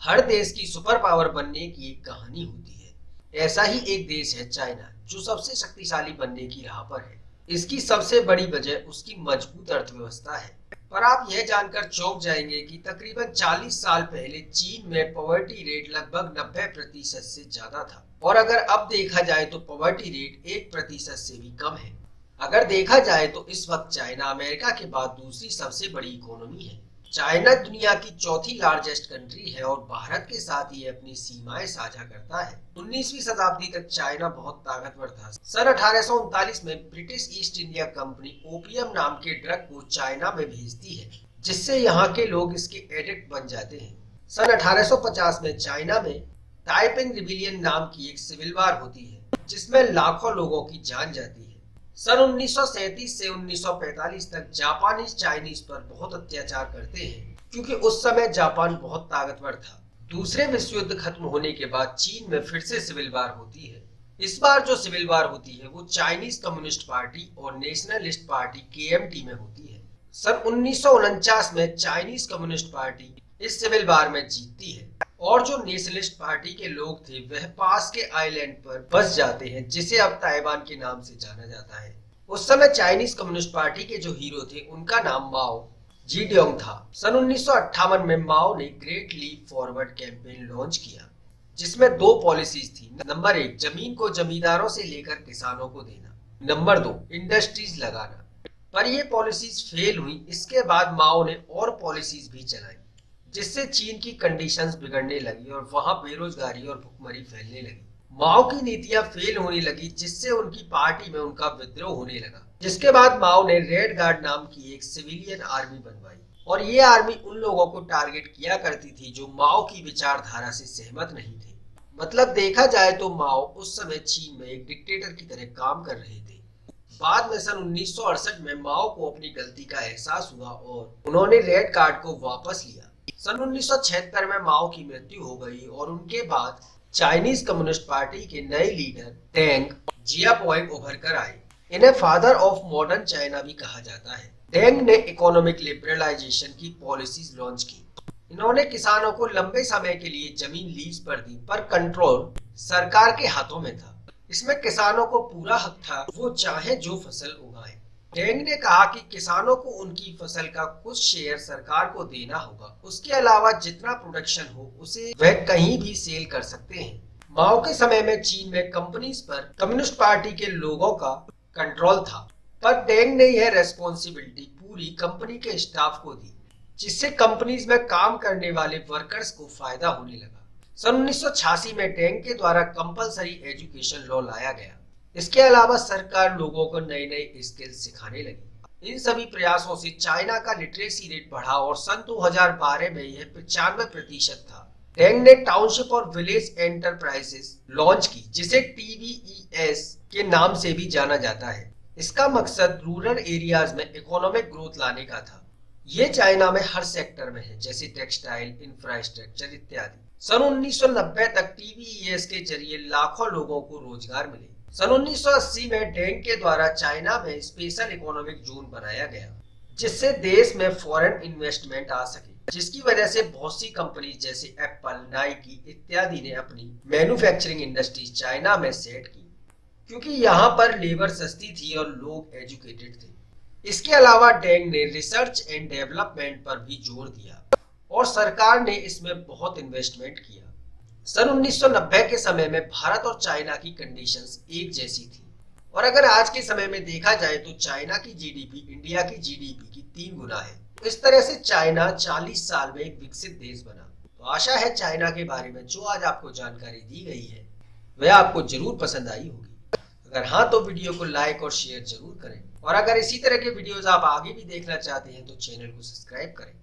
हर देश की super power बनने की एक कहानी होती है। ऐसा ही एक देश है चाइना, जो सबसे शक्तिशाली बनने की राह पर है। इसकी सबसे बड़ी वजह उसकी मजबूत अर्थव्यवस्था है। पर आप यह जानकर चौंक जाएंगे कि तकरीबन 40 साल पहले चीन में पॉवर्टी रेट लगभग 90% से ज्यादा था, और अगर अब देखा जाए तो पॉवर्टी रेट 1% से भी कम है। अगर देखा जाए तो इस वक्त चाइना अमेरिका के बाद दूसरी सबसे बड़ी इकोनॉमी है। चाइना दुनिया की चौथी लार्जेस्ट कंट्री है और भारत के साथ ये अपनी सीमाएं साझा करता है। 19वीं शताब्दी तक चाइना बहुत ताकतवर था। सन 1839 में British east India company opium नाम के ड्रग को चाइना में भेजती है, जिससे यहाँ के लोग इसके एडिक्ट बन जाते हैं। सन 1850 में चाइना में ताइपिंग रिबिलियन नाम की एक सिविल वार होती है, जिसमें लाखों लोगों की जान जाती है। सन 1937 से 1945 तक जापानीज चाइनीज पर बहुत अत्याचार करते हैं, क्योंकि उस समय जापान बहुत ताकतवर था। दूसरे विश्व युद्ध खत्म होने के बाद चीन में फिर से सिविल वार होती है। इस बार जो सिविल वार होती है वो चाइनीज कम्युनिस्ट पार्टी और नेशनलिस्ट पार्टी केएमटी में होती है। सन 1949 में चाइनीज कम्युनिस्ट पार्टी इस सिविल वार में जीतती है, और जो नेशनलिस्ट पार्टी के लोग थे वह पास के आइलैंड पर बस जाते हैं, जिसे अब ताइवान के नाम से जाना जाता है। उस समय चाइनीज कम्युनिस्ट पार्टी के जो हीरो थे उनका नाम माओ जेडोंग था। सन 1958 में माओ ने great leap forward campaign launch किया, जिसमें दो पॉलिसीज थी। नंबर 1, जमीन को जमींदारों से लेकर किसानों को देना। नंबर 2, इंडस्ट्रीज लगाना। पर ये पॉलिसीज फेल हुई। इसके बाद माओ ने और पॉलिसीज भी चलाई, जिससे चीन की कंडीशंस बिगड़ने लगी और वहां बेरोजगारी और भुखमरी फैलने लगी। माओ की नीतियां फेल होने लगी, जिससे उनकी पार्टी में उनका विद्रोह होने लगा। जिसके बाद माओ ने रेड गार्ड नाम की एक सिविलियन आर्मी बनवाई, और ये आर्मी उन लोगों को टारगेट किया करती थी जो माओ की विचारधारा से सहमत नहीं थे। मतलब देखा जाए तो माओ उस समय चीन में एक डिक्टेटर की तरह काम कर रहे थे। बाद में सन 1968 में माओ को अपनी गलती का एहसास हुआ और उन्होंने रेड कार्ड को वापस लिया। सन 1976 में माओ की मृत्यु हो गई, और उनके बाद चाइनीज कम्युनिस्ट पार्टी के नए लीडर डेंग जियाओपोंग उभर कर आए। इन्हें फादर ऑफ मॉडर्न चाइना भी कहा जाता है। डेंग ने इकोनॉमिक लिबरलाइजेशन की पॉलिसीज लॉन्च की। इन्होंने किसानों को लंबे समय के लिए जमीन लीज पर दी, पर कंट्रोल सरकार के हाथों में था। इसमें किसानों को पूरा हक था, वो चाहे जो फसल उगाएं। डेंग ने कहा कि किसानों को उनकी फसल का कुछ शेयर सरकार को देना होगा। उसके अलावा जितना प्रोडक्शन हो उसे वह कहीं भी सेल कर सकते हैं। माओ के समय में चीन में कंपनीज पर कम्युनिस्ट पार्टी के लोगों का कंट्रोल था, पर डेंग ने यह रेस्पॉन्सिबिलिटी पूरी कंपनी के स्टाफ को दी, जिससे कंपनीज में काम करने वाले वर्कर्स को फायदा होने लगा। सन 1986 में डेंग के द्वारा कंपलसरी एजुकेशन लॉ लाया गया। इसके अलावा सरकार लोगों को नए नए स्किल्स सिखाने लगी। इन सभी प्रयासों से चाइना का लिटरेसी रेट बढ़ा और सन 2012 में यह 95% था। डेंग ने टाउनशिप और विलेज एंटरप्राइजेस लॉन्च की, जिसे TVES के नाम से भी जाना जाता है। इसका मकसद रूरल एरियाज में इकोनॉमिक ग्रोथ लाने का था। ये चाइना में हर सेक्टर में है, जैसे टेक्सटाइल, इंफ्रास्ट्रक्चर इत्यादि। सन 1990 तक TVES के जरिए लाखों लोगों को रोजगार मिले। सन 1980 में डेंग के द्वारा चाइना में स्पेशल इकोनॉमिक जोन बनाया गया, जिससे देश में फॉरेन इन्वेस्टमेंट आ सके, जिसकी वजह से बहुत सी कंपनी जैसे एप्पल, नाइकी इत्यादि ने अपनी मैन्युफैक्चरिंग इंडस्ट्री चाइना में सेट की, क्योंकि यहाँ पर लेबर सस्ती थी और लोग एजुकेटेड थे। इसके अलावा डेंग ने रिसर्च एंड डेवलपमेंट पर भी जोर दिया, और सरकार ने इसमें बहुत इन्वेस्टमेंट किया। सन 1990 के समय में भारत और चाइना की कंडीशंस एक जैसी थी, और अगर आज के समय में देखा जाए तो चाइना की जीडीपी इंडिया की जीडीपी की 3 गुना है। तो इस तरह से चाइना 40 साल में एक विकसित देश बना। तो आशा है चाइना के बारे में जो आज आपको जानकारी दी गई है वह आपको जरूर पसंद आई होगी। अगर हाँ तो वीडियो को लाइक और शेयर जरूर करें, और अगर इसी तरह के वीडियोस आप आगे भी देखना चाहते हैं तो चैनल को सब्सक्राइब करें।